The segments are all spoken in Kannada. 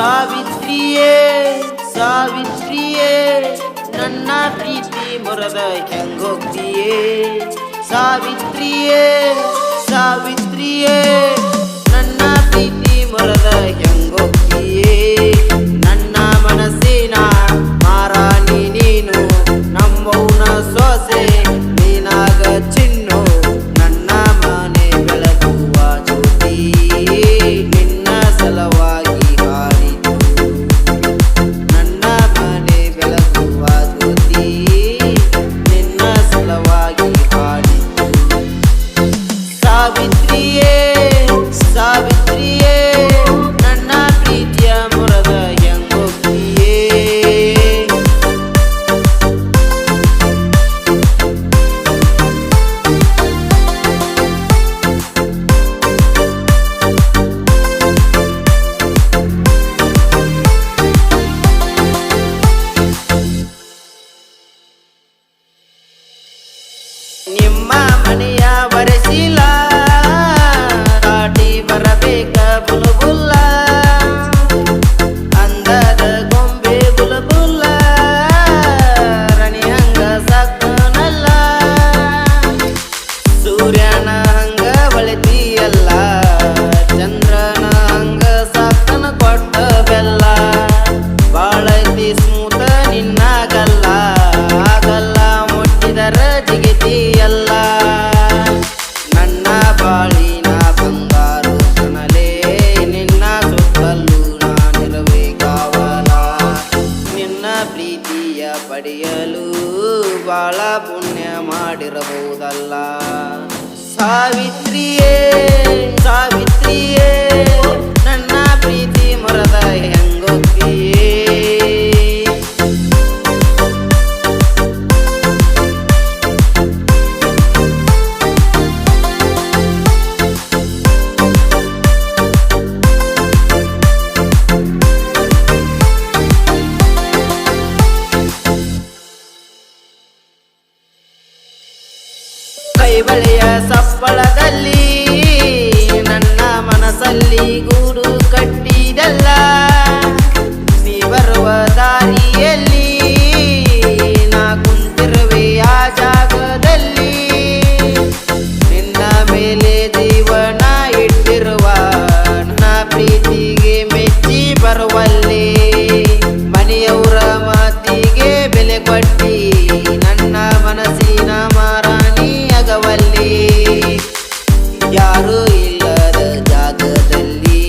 ಸಾವಿತ್ರಿಯೇ ಸಾವಿತ್ರಿಯೇ ನನ್ನ ಪ್ರೀತಿ ಮೊರದ ಹೆಂಗೋಗ್ತಿಯೇ ಸಾವಿತ್ರಿಯೇ ಸಾವಿತ್ರಿಯೇ ನನ್ನ ಪ್ರೀತಿ ಮೊರದ ಹೆಂಗೋಗ್ತಿಯೇ ನನ್ನ ಮನಸ್ಸಿನ ಮಾರಾಣಿ ನೀನು ನಮ್ಮವನ ಸೊಸೆ ನೀನಾಗ ಚಿನ್ನು ನನ್ನ ಮನೆ ಬೆಳಗುವ ಜ್ಯೋತಿ ನಿನ್ನ ಸಲವಾಗಿ ಹಾಡಿತು ನನ್ನ ಮನೆ ಬೆಳಗುವ ಜ್ಯೋತಿ ನಿನ್ನ ಸಲವಾಗಿ ಹಾಡಿತು ಸಾವಿತ್ರಿಯೇ ಸಾವಿತ್ರಿಯೇ ನನ್ನ ಪ್ರೀತಿಯ ಮೊರದ ಹೆಂಗೋಗ್ತಿಯೇ ನಿಮ್ಮ ಮನೆಯ ಬರೆಸಿಲ್ಲ ದಾಟಿ ಬರಬೇಕ ಬುಲ್ಬುಲ್ಲ ಅಂದದ ಗೊಂಬೆ ಬುಲ್ಬುಲ್ಲ ರಣಿ ಹಂಗ ಸಾಕನಲ್ಲ ಸೂರ್ಯನ ಹಂಗ ಬಳತಿಯಲ್ಲ ಚಂದ್ರನ ಹಂಗ ಸಾಕನ ಕೊಟ್ಟ ಬೆಲ್ಲ ಬಾಳೈತಿ ಸ್ಮೂತ ನಿನ್ನಾಗಲ್ಲ ಆಗಲ್ಲ ಮುಟ್ಟಿದರ ಜಿಗಿತಿಯಲ್ಲ ನನ್ನ ಬಾಳಿನ ಬಂಗಾರು ಕಣಲೆ ನಿನ್ನ ಸುತ್ತಲೂ ನಾನಿರಬೇಕಾವಲ ನಿನ್ನ ಪ್ರೀತಿಯ ಪಡೆಯಲು ಬಾಳ ಪುಣ್ಯ ಮಾಡಿರಬಹುದಲ್ಲ ಸಾವಿತ್ರಿಯೇ ಸಾವಿತ್ರಿಯೇ ನನ್ನ ಪ್ರೀತಿ ಮೊರದ ಹೆಂಗೋಗ್ತಿಯೇ ಕೈಬಳೆಯ ಸಪ್ಪಳದಲ್ಲಿ ನನ್ನ ಮನಸ್ಸಲ್ಲಿ ಗೂಡು ಕಟ್ಟಿದಲ್ಲ ನೀ ಬರುವ ದಾರಿಯಲ್ಲಿ ನಾ ಕುಂತಿರುವೆ ಆ ಜಾಗದಲ್ಲಿ ನಿನ್ನ ಮೇಲೆ ಜೀವನ ಇಟ್ಟಿರುವ ನನ್ನ ಪ್ರೀತಿಗೆ ಮೆಚ್ಚಿ ಬರುವಲ್ಲಿ ಮನೆಯವರ ಮಾತಿಗೆ ಬೆಲೆ ಕೊಟ್ಟಿ ನನ್ನ ಮನಸ್ಸಿನ ಮಾರಾಣಿ ಆಗವಲ್ಲಿ ಯಾರು ಇಲ್ಲದ ಜಾಗದಲ್ಲಿ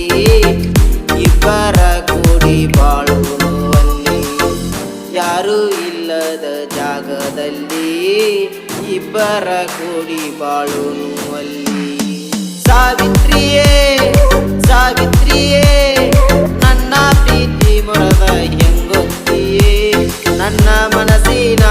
ಇಬ್ಬರ ಕೂಡಿ ಬಾಳುವಲ್ಲಿ ಯಾರು ಇಲ್ಲದ ಜಾಗದಲ್ಲಿ ಇಬ್ಬರ ಕೂಡಿ ಬಾಳುವಲ್ಲಿ ಸಾವಿತ್ರಿಯೇ ಸಾವಿತ್ರಿಯೇ ನನ್ನ ಪ್ರೀತಿ ಮೊರದ ಹೆಂಗೋಗ್ತಿಯೇ ನನ್ನ ಮನಸ್ಸಿನ